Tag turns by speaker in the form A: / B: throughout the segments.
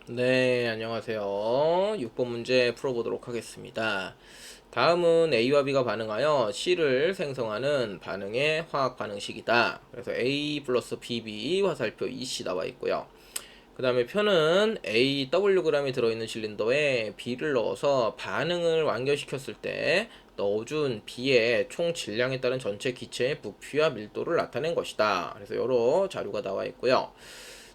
A: 네, 안녕하세요. 6번 문제 풀어보도록 하겠습니다. 다음은 A와 B가 반응하여 C를 생성하는 반응의 화학 반응식이다. 그래서 A 플러스 BB 화살표 EC 나와 있고요. 그 다음에 표는 AWg이 들어있는 실린더에 B를 넣어서 반응을 완결시켰을 때 넣어준 B의 총 질량에 따른 전체 기체의 부피와 밀도를 나타낸 것이다. 그래서 여러 자료가 나와 있고요.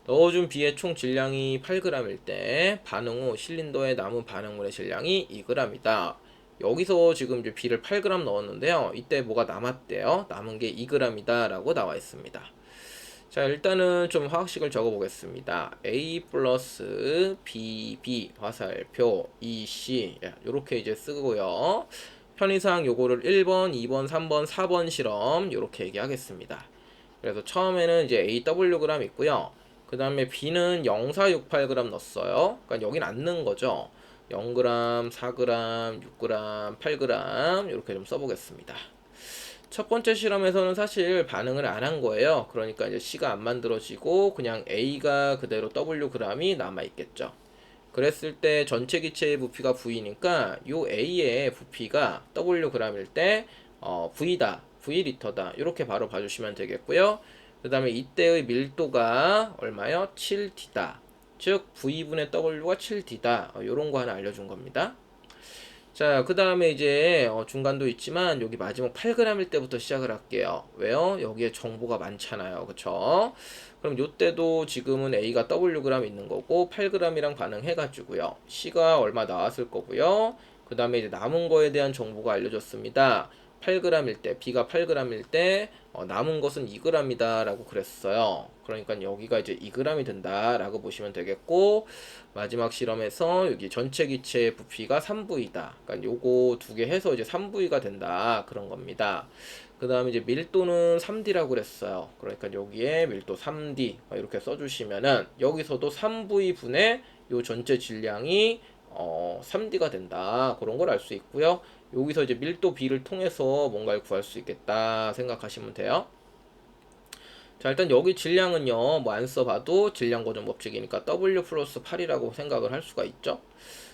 A: 넣어준 B의 총 질량이 8g일 때 반응 후 실린더에 남은 반응물의 질량이 2g이다. 여기서 지금 이제 B를 8g 넣었는데요. 이때 뭐가 남았대요? 남은 게 2g이다 라고 나와 있습니다. 자, 일단은 좀 화학식을 적어 보겠습니다. A 플러스 BB 화살표 EC 이렇게 이제 쓰고요. 편의상 요거를 1번, 2번, 3번, 4번 실험 이렇게 얘기하겠습니다. 그래서 처음에는 이제 AWg 있고요. 그 다음에 B는 0.468g 넣었어요. 그러니까 여긴 안 넣은 거죠. 0g, 4g, 6g, 8g 이렇게 좀 써보겠습니다. 첫 번째 실험에서는 사실 반응을 안 한 거예요. 그러니까 이제 C가 안 만들어지고 그냥 A가 그대로 Wg이 남아있겠죠. 그랬을 때 전체 기체의 부피가 V니까 요 A의 부피가 Wg일 때 V다, V리터다 이렇게 바로 봐주시면 되겠고요. 그 다음에 이때의 밀도가 얼마요? 7D다. 즉 V분의 W가 7D다. 요런 거 하나 알려준 겁니다. 자, 그 다음에 이제 중간도 있지만 여기 마지막 8g일 때부터 시작을 할게요. 왜요? 여기에 정보가 많잖아요. 그쵸? 그럼 요때도 지금은 A가 Wg 있는 거고 8g이랑 반응해가지고요. C가 얼마 나왔을 거고요. 그 다음에 이제 남은 거에 대한 정보가 알려졌습니다. 8g일 때, B가 8g일 때 남은 것은 2g이다 라고 그랬어요. 그러니까 여기가 이제 2g이 된다 라고 보시면 되겠고, 마지막 실험에서 여기 전체 기체의 부피가 3V다. 그러니까 요거 두 개 해서 이제 3V가 된다. 그런 겁니다. 그 다음에 이제 밀도는 3D라고 그랬어요. 그러니까 여기에 밀도 3D 이렇게 써주시면은 여기서도 3V분의 요 전체 질량이 3D가 된다. 그런 걸 알 수 있고요. 여기서 이제 밀도 B를 통해서 뭔가를 구할 수 있겠다 생각하시면 돼요. 자, 일단 여기 질량은요, 뭐 안 써봐도 질량 고정 법칙이니까 W 플러스 8이라고 생각을 할 수가 있죠.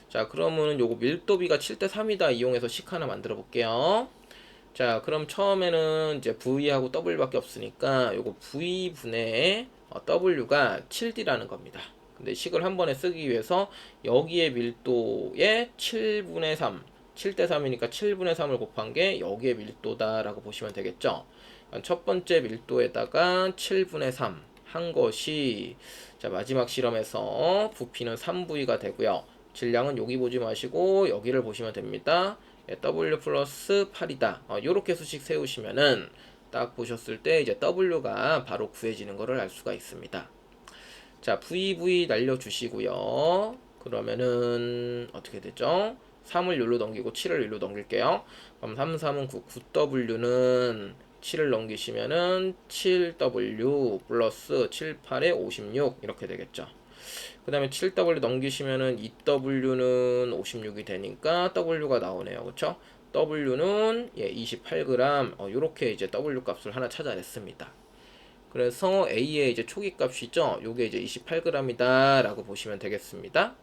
A: 자, 그러면은 요거 밀도비가 7대 3이다 이용해서 식 하나 만들어 볼게요. 자, 그럼 처음에는 이제 V하고 W밖에 없으니까 요거 V분의 W가 7D라는 겁니다. 근데 식을 한 번에 쓰기 위해서 여기에 밀도에 7분의 3, 7대 3이니까 7분의 3을 곱한 게 여기에 밀도다라고 보시면 되겠죠. 첫 번째 밀도에다가 7분의 3 한 것이 자, 마지막 실험에서 부피는 3V가 되고요. 질량은 여기 보지 마시고 여기를 보시면 됩니다. W 플러스 8이다. 요렇게 수식 세우시면은 딱 보셨을 때 이제 W가 바로 구해지는 것을 알 수가 있습니다. 자, VV 날려주시고요. 그러면은 어떻게 되죠? 3을 율로 넘기고 7을 율로 넘길게요. 그럼 3, 3은 9, 9W는 7을 넘기시면은 7W 플러스 7, 8에 56 이렇게 되겠죠. 그 다음에 7W 넘기시면은 2W는 56이 되니까 W가 나오네요. 그쵸? W는 28g 요렇게 이제 W 값을 하나 찾아냈습니다. 그래서 A의 이제 초기 값이죠. 요게 이제 28g이다 라고 보시면 되겠습니다.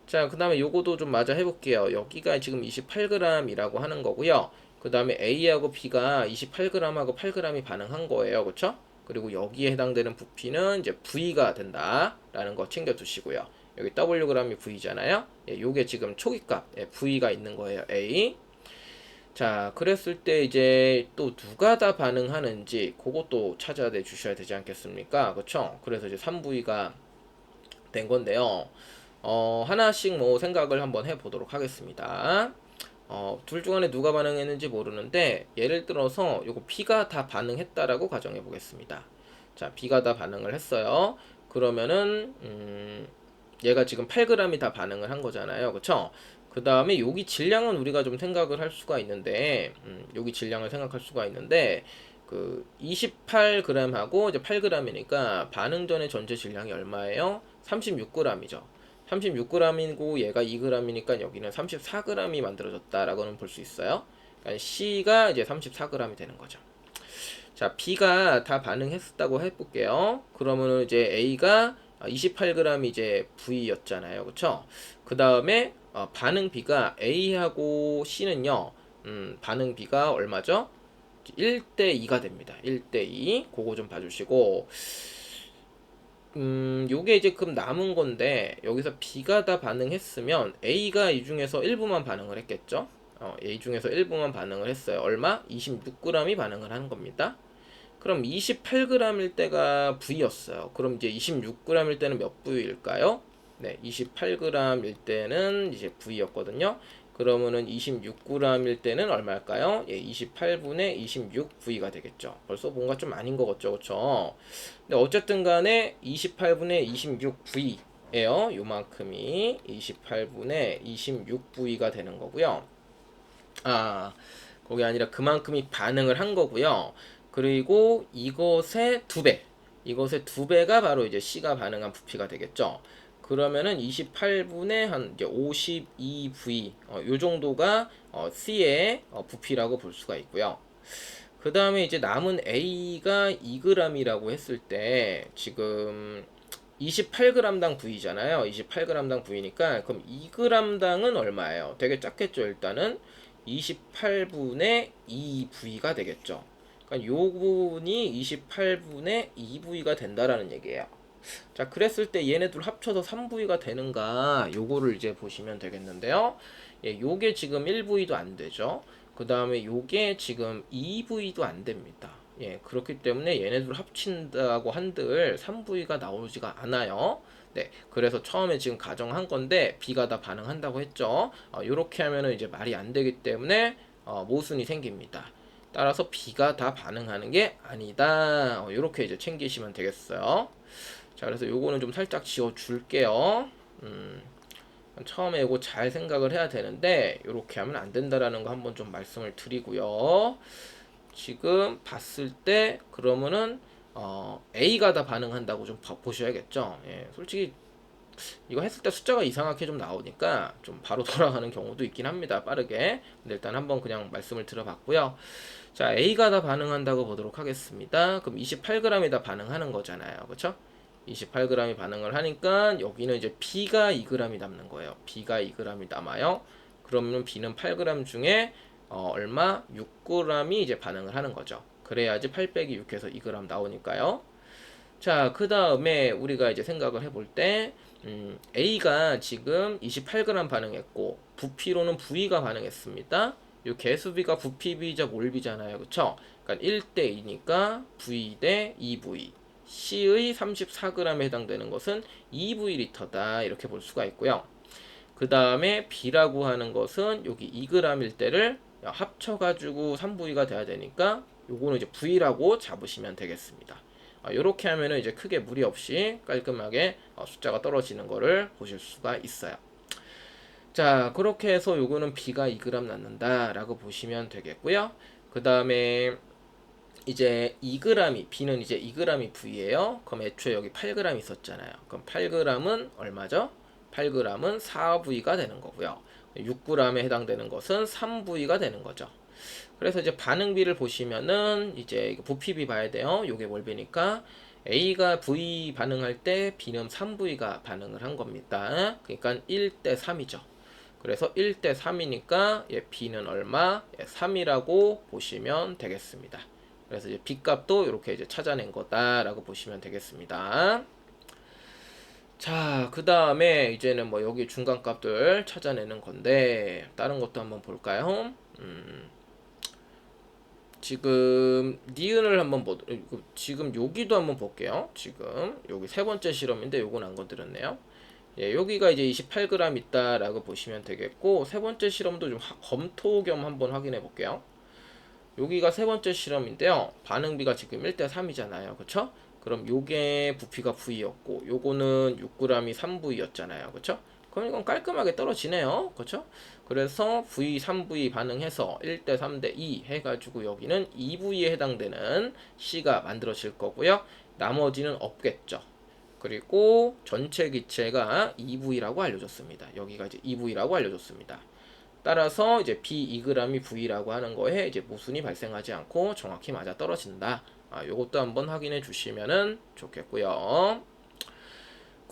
A: 자, 그 다음에 요거도 좀 맞아 해볼게요. 여기가 지금 28g이라고 하는 거고요. 그 다음에 A하고 B가 28g하고 8g이 반응한 거예요. 그쵸? 그리고 여기에 해당되는 부피는 이제 V가 된다 라는 거 챙겨 두시고요. 여기 Wg이 V잖아요. 예, 요게 지금 초기값 V가 있는 거예요. A. 자, 그랬을 때 이제 또 누가 다 반응하는지 그것도 찾아내 주셔야 되지 않겠습니까? 그쵸? 그래서 이제 3V가 된 건데요. 하나씩 뭐 생각을 한번 해보도록 하겠습니다. 둘 중 안에 누가 반응했는지 모르는데 예를 들어서 요거 B가 다 반응했다라고 가정해 보겠습니다. 자, B가 다 반응을 했어요. 그러면은 얘가 지금 8g이 다 반응을 한 거잖아요. 그쵸? 그 다음에 여기 질량은 우리가 좀 생각을 할 수가 있는데 여기 질량을 생각할 수가 있는데 그 28g하고 이제 8g이니까 반응 전의 전체 질량이 얼마예요? 36g이죠. 36g이고 얘가 2g이니까 여기는 34g이 만들어졌다라고는 볼 수 있어요. 그러니까 C가 이제 34g이 되는 거죠. 자, B가 다 반응했다고 해볼게요. 그러면은 이제 A가 28g이 이제 V였잖아요. 그쵸? 그 다음에 반응 B가 A하고 C는요, 반응 B가 얼마죠? 1대 2가 됩니다. 1대 2. 그거 좀 봐주시고, 요게 이제 그럼 남은 건데, 여기서 B가 다 반응했으면 A가 이 중에서 일부만 반응을 했겠죠? A 중에서 일부만 반응을 했어요. 얼마? 26g이 반응을 하는 겁니다. 그럼 28g일 때가 V였어요. 그럼 이제 26g일 때는 몇 V일까요? 네, 28g일 때는 이제 V였거든요. 그러면은 26g일 때는 얼마일까요? 예, 28분의 26V가 되겠죠. 벌써 뭔가 좀 아닌 것 같죠, 그쵸? 근데 어쨌든 간에 28분의 26V예요. 요만큼이 28분의 26V가 되는 거고요. 그게 아니라 그만큼이 반응을 한 거고요. 그리고 이것의 두 배가 바로 이제 C가 반응한 부피가 되겠죠. 그러면은 28분의 한 이제 52V 요 정도가 C의 부피라고 볼 수가 있고요. 그 다음에 이제 남은 A가 2g이라고 했을 때 지금 28g당 V잖아요. 28g당 V니까 그럼 2g당은 얼마예요? 되게 작겠죠. 일단은 28분의 2V가 되겠죠. 그러니까 요 부분이 28분의 2V가 된다라는 얘기예요. 자, 그랬을 때 얘네들 합쳐서 3V가 되는가 요거를 이제 보시면 되겠는데요. 예, 요게 지금 1V도 안 되죠. 그 다음에 요게 지금 2V도 안 됩니다. 예, 그렇기 때문에 얘네들 합친다고 한들 3V가 나오지가 않아요. 네, 그래서 처음에 지금 가정한 건데 B가 다 반응한다고 했죠. 요렇게 하면은 이제 말이 안 되기 때문에 모순이 생깁니다. 따라서 B가 다 반응하는 게 아니다. 요렇게 이제 챙기시면 되겠어요. 자, 그래서 요거는 좀 살짝 지워 줄게요. 처음에 이거 잘 생각을 해야 되는데 이렇게 하면 안 된다라는 거 한번 좀 말씀을 드리고요. 지금 봤을 때 그러면은 A가 다 반응한다고 좀 보셔야겠죠. 예, 솔직히 이거 했을 때 숫자가 이상하게 좀 나오니까 좀 바로 돌아가는 경우도 있긴 합니다. 빠르게. 근데 일단 한번 그냥 말씀을 들어봤고요. 자, A가 다 반응한다고 보도록 하겠습니다. 그럼 28g이 다 반응하는 거잖아요. 그렇죠? 28g이 반응을 하니까 여기는 이제 B가 2g이 남는 거예요. B가 2g이 남아요. 그러면 B는 8g 중에 얼마? 6g이 이제 반응을 하는 거죠. 그래야지 8 빼기 6해서 2g 나오니까요. 자, 그 다음에 우리가 이제 생각을 해볼 때 A가 지금 28g 반응했고 부피로는 V가 반응했습니다. 이 개수비가 부피비자 몰비잖아요. 그쵸? 그러니까 1대 2니까 V 대 2V. C의 34g에 해당되는 것은 2V리터다. 이렇게 볼 수가 있고요. 그 다음에 B라고 하는 것은 여기 2g일 때를 합쳐가지고 3V가 돼야 되니까 요거는 이제 V라고 잡으시면 되겠습니다. 이렇게 하면은 이제 크게 무리 없이 깔끔하게 숫자가 떨어지는 거를 보실 수가 있어요. 자, 그렇게 해서 요거는 B가 2g 낳는다 라고 보시면 되겠고요. 그 다음에 이제 2g이 B는 이제 2g이 V예요. 그럼 애초에 여기 8g 있었잖아요. 그럼 8g은 얼마죠? 8g은 4V가 되는 거고요. 6g에 해당되는 것은 3V가 되는 거죠. 그래서 이제 반응비를 보시면은 이제 부피비 봐야 돼요. 요게 몰비니까 A가 V 반응할 때 B는 3V가 반응을 한 겁니다. 그러니까 1대 3이죠. 그래서 1대 3이니까 B는 얼마? 3이라고 보시면 되겠습니다. 그래서 이제 B 값도 이렇게 이제 찾아낸 거다라고 보시면 되겠습니다. 자, 그 다음에 이제는 뭐 여기 중간 값들 찾아내는 건데 다른 것도 한번 볼까요? 지금 니은을 한번 지금 여기도 한번 볼게요. 지금 여기 세 번째 실험인데 요건 안 건드렸네요. 예, 여기가 이제 28g 있다라고 보시면 되겠고 세 번째 실험도 좀 검토 겸 한번 확인해 볼게요. 여기가 세 번째 실험인데요. 반응비가 지금 1대 3이잖아요. 그쵸? 그럼 요게 부피가 V였고 요거는 6g이 3V였잖아요. 그쵸? 그럼 이건 깔끔하게 떨어지네요. 그쵸? 그래서 V, 3V 반응해서 1대 3대 2 해가지고 여기는 2V에 해당되는 C가 만들어질 거고요. 나머지는 없겠죠. 그리고 전체 기체가 2V라고 알려줬습니다. 여기가 이제 2V라고 알려줬습니다. 따라서 이제 B 2g이 V라고 하는 거에 이제 모순이 발생하지 않고 정확히 맞아 떨어진다. 요것도 한번 확인해 주시면은 좋겠고요.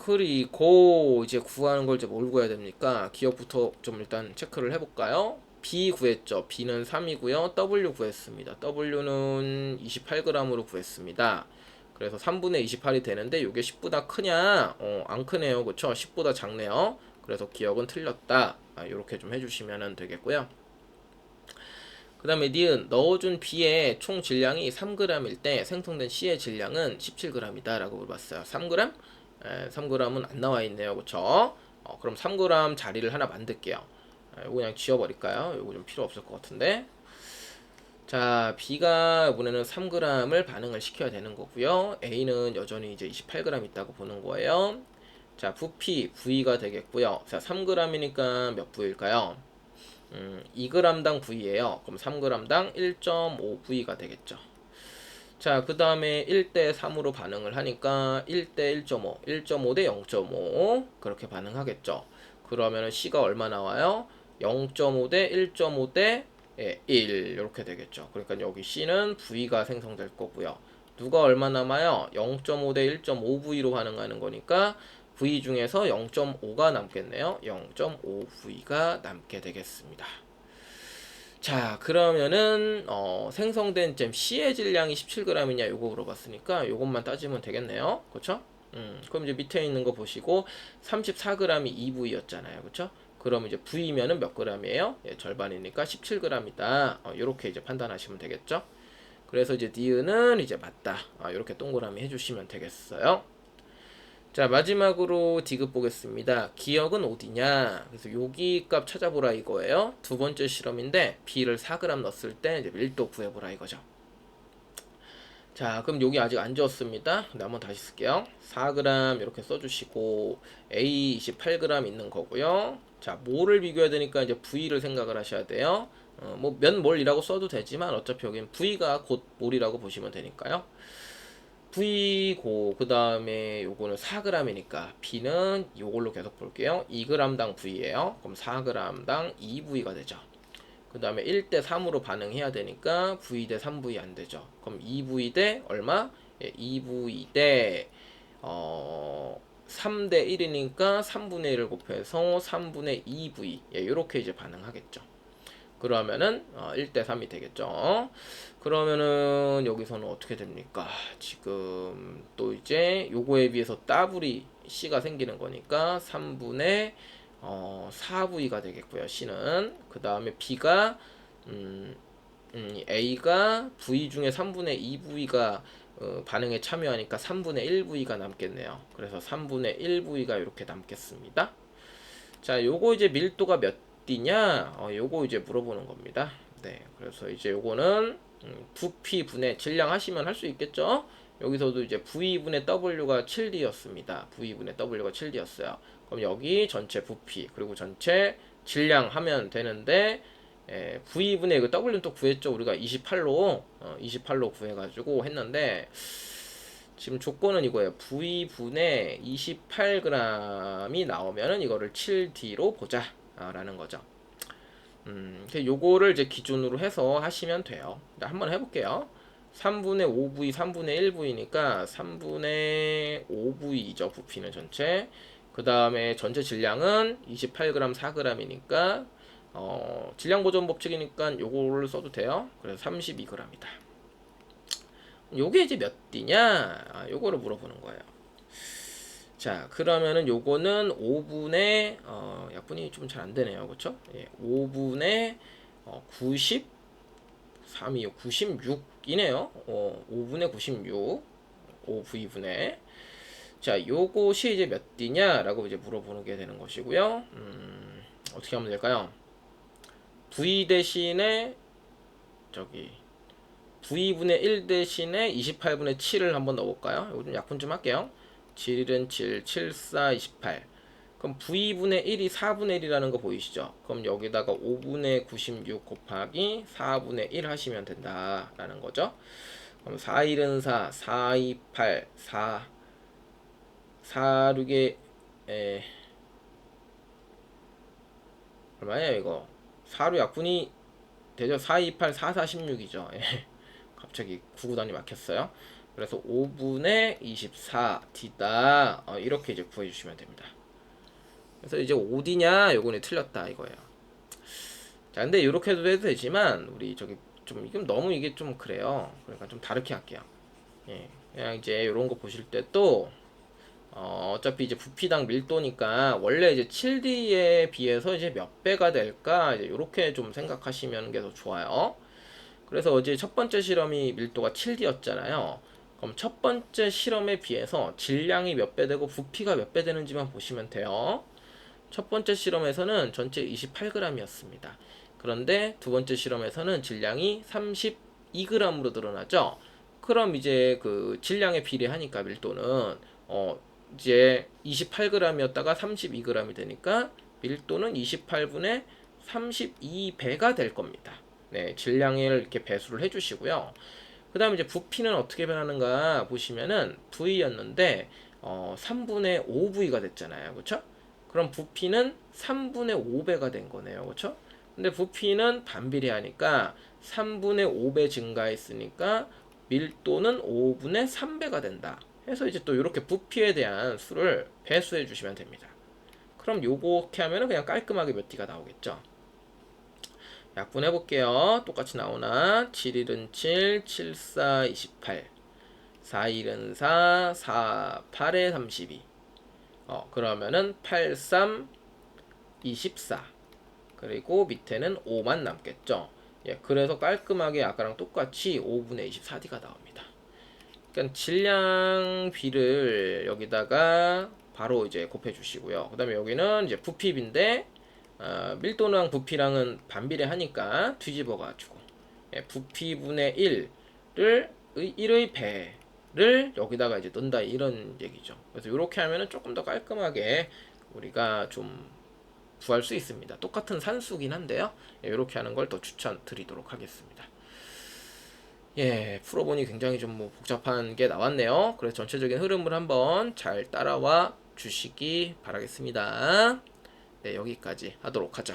A: 그리고 이제 구하는 걸 이제 뭘 구해야 됩니까? 기억부터 좀 일단 체크를 해볼까요? B 구했죠. B는 3이고요. W 구했습니다. W는 28g으로 구했습니다. 그래서 3분의 28이 되는데 이게 10보다 크냐? 안 크네요. 그쵸? 10보다 작네요. 그래서 기억은 틀렸다. 이렇게 좀 해주시면 되겠고요. 그 다음에 니은 넣어준 B의 총 질량이 3g일 때 생성된 C의 질량은 17g이다 라고 물어봤어요. 3g? 3g은 안 나와 있네요. 그쵸? 그럼 3g 자리를 하나 만들게요. 이거 그냥 지워버릴까요? 이거 좀 필요 없을 것 같은데. 자, B가 이번에는 3g을 반응을 시켜야 되는 거고요. A는 여전히 이제 28g 있다고 보는 거예요. 자, 부피, V가 되겠고요. 자, 3g이니까 몇 V일까요? 2g당 V예요. 그럼 3g당 1.5V가 되겠죠. 자, 그 다음에 1대 3으로 반응을 하니까 1대 1.5, 1.5대 0.5 그렇게 반응하겠죠. 그러면 C가 얼마 나와요? 0.5대 1.5대 1 이렇게 되겠죠. 그러니까 여기 C는 V가 생성될 거고요. 누가 얼마 남아요? 0.5대 1.5V로 반응하는 거니까 V 중에서 0.5가 남겠네요. 0.5V가 남게 되겠습니다. 자, 그러면은 생성된 잼 C의 질량이 17g이냐 요거 물어봤으니까 요것만 따지면 되겠네요. 그쵸? 그럼 이제 밑에 있는 거 보시고 34g이 2V였잖아요. 그쵸? 그럼 이제 V면은 몇 g이에요? 예, 절반이니까 17g이다. 요렇게 이제 판단하시면 되겠죠? 그래서 이제 니은은 이제 맞다. 요렇게 동그라미 해주시면 되겠어요. 자, 마지막으로 디귿 보겠습니다. 기억은 어디냐? 그래서 여기 값 찾아보라 이거예요. 두 번째 실험인데 B를 4g 넣었을 때 이제 밀도 구해보라 이거죠. 자, 그럼 여기 아직 안 지웠습니다. 근데 한번 다시 쓸게요. 4g 이렇게 써주시고 A 28g 있는 거고요. 자, 뭐를 비교해야 되니까 이제 V를 생각을 하셔야 돼요. 뭐 몇 몰이라고 써도 되지만 어차피 여기는 V가 곧 몰이라고 보시면 되니까요. V고 그 다음에 요거는 4g이니까 B는 요걸로 계속 볼게요. 2g당 V예요. 그럼 4g당 2V가 되죠. 그 다음에 1대 3으로 반응해야 되니까 V 대 3V 안 되죠. 그럼 2V 대 얼마? 예, 2V 대 3대 1이니까 3분의 1을 곱해서 3분의 2V 예, 이렇게 이제 반응하겠죠. 그러면은 1대 3이 되겠죠. 그러면은 여기서는 어떻게 됩니까? 지금 또 이제 요거에 비해서 더블이 C가 생기는 거니까 3분의 4V가 되겠고요. C는 그 다음에 B가 A가 V 중에 3분의 2V가 반응에 참여하니까 3분의 1V가 남겠네요. 그래서 3분의 1V가 이렇게 남겠습니다. 자, 요거 이제 밀도가 몇 D냐? 요거 이제 물어보는 겁니다. 네, 그래서 이제 요거는 부피분의 질량 하시면 할 수 있겠죠? 여기서도 이제 V분의 W가 7D였습니다. V분의 W가 7D였어요. 그럼 여기 전체 부피 그리고 전체 질량 하면 되는데 V분의 그 W는 또 구했죠. 우리가 28로 구해가지고 했는데 지금 조건은 이거예요. V분의 28g이 나오면은 이거를 7D로 보자 라는 거죠. 요거를 이제 기준으로 해서 하시면 돼요. 한번 해볼게요. 3분의 5V, 3분의 1V니까 3분의 5V죠. 부피는 전체. 그 다음에 전체 질량은 28g, 4g이니까 질량 보존 법칙이니까 요거를 써도 돼요. 그래서 32g이다. 요게 이제 몇 D냐? 요거를 물어보는 거예요. 자, 그러면은 요거는 5분의 약분이 좀 잘 안 되네요. 그쵸? 예, 5분의 93이요. 96이네요. 5분의 96. 5V분의. 자, 요것이 이제 몇 D냐라고 이제 물어보는 게 되는 것이고요. 어떻게 하면 될까요? V 대신에 저기 V분의 1 대신에 28분의 7을 한번 넣어볼까요? 이거 좀 약분 좀 할게요. 7은 7, 7, 4, 28. 그럼 V분의 1이 4분의 1이라는 거 보이시죠? 그럼 여기다가 5분의 96 곱하기 4분의 1 하시면 된다라는 거죠. 그럼 4, 1은 4, 4, 2, 8, 4, 4, 6에 얼마예요 이거? 4로 약분이 되죠? 4, 2, 8, 4, 4, 16이죠. 갑자기 구구단이 막혔어요. 그래서 5분의 24D다. 이렇게 이제 구해주시면 됩니다. 그래서 이제 어디냐? 요거는 틀렸다 이거예요. 자, 근데 이렇게 해도 되지만 우리 저기 좀 이게 너무 이게 좀 그래요. 그러니까 좀 다르게 할게요. 예, 그냥 이제 이런 거 보실 때 또 어차피 이제 부피당 밀도니까 원래 이제 7D에 비해서 이제 몇 배가 될까 이제 이렇게 좀 생각하시면 게 더 좋아요. 그래서 어제 첫 번째 실험이 밀도가 7D였잖아요. 그럼 첫 번째 실험에 비해서 질량이 몇 배 되고 부피가 몇 배 되는지만 보시면 돼요. 첫 번째 실험에서는 전체 28g이었습니다. 그런데 두 번째 실험에서는 질량이 32g으로 늘어나죠. 그럼 이제 그 질량에 비례하니까 밀도는 이제 28g이었다가 32g이 되니까 밀도는 28분의 32배가 될 겁니다. 네, 질량을 이렇게 배수를 해주시고요. 그 다음에 이제 부피는 어떻게 변하는가 보시면은 V였는데 3분의 5V가 됐잖아요. 그쵸? 그럼 부피는 3분의 5배가 된 거네요. 그쵸? 근데 부피는 반비례하니까 3분의 5배 증가했으니까 밀도는 5분의 3배가 된다. 해서 이제 또 이렇게 부피에 대한 수를 배수해 주시면 됩니다. 그럼 요렇게 하면은 그냥 깔끔하게 몇 D가 나오겠죠. 약분해 볼게요. 똑같이 나오나? 7일은 7, 7, 4, 28. 4일은 4, 4, 8에 32. 그러면은 8, 3, 24. 그리고 밑에는 5만 남겠죠. 예, 그래서 깔끔하게 아까랑 똑같이 5분의 24D가 나옵니다. 그러니까 질량 비를 여기다가 바로 이제 곱해 주시고요. 그 다음에 여기는 이제 부피비인데 밀도랑 부피랑은 반비례하니까 뒤집어 가지고 부피분의 1을 1의 배를 여기다가 이제 넣는다 이런 얘기죠. 그래서 이렇게 하면은 조금 더 깔끔하게 우리가 좀 구할 수 있습니다. 똑같은 산수긴 한데요. 이렇게 하는 걸 더 추천드리도록 하겠습니다. 예, 풀어보니 굉장히 좀 뭐 복잡한 게 나왔네요. 그래서 전체적인 흐름을 한번 잘 따라와 주시기 바라겠습니다. 네, 여기까지 하도록 하죠.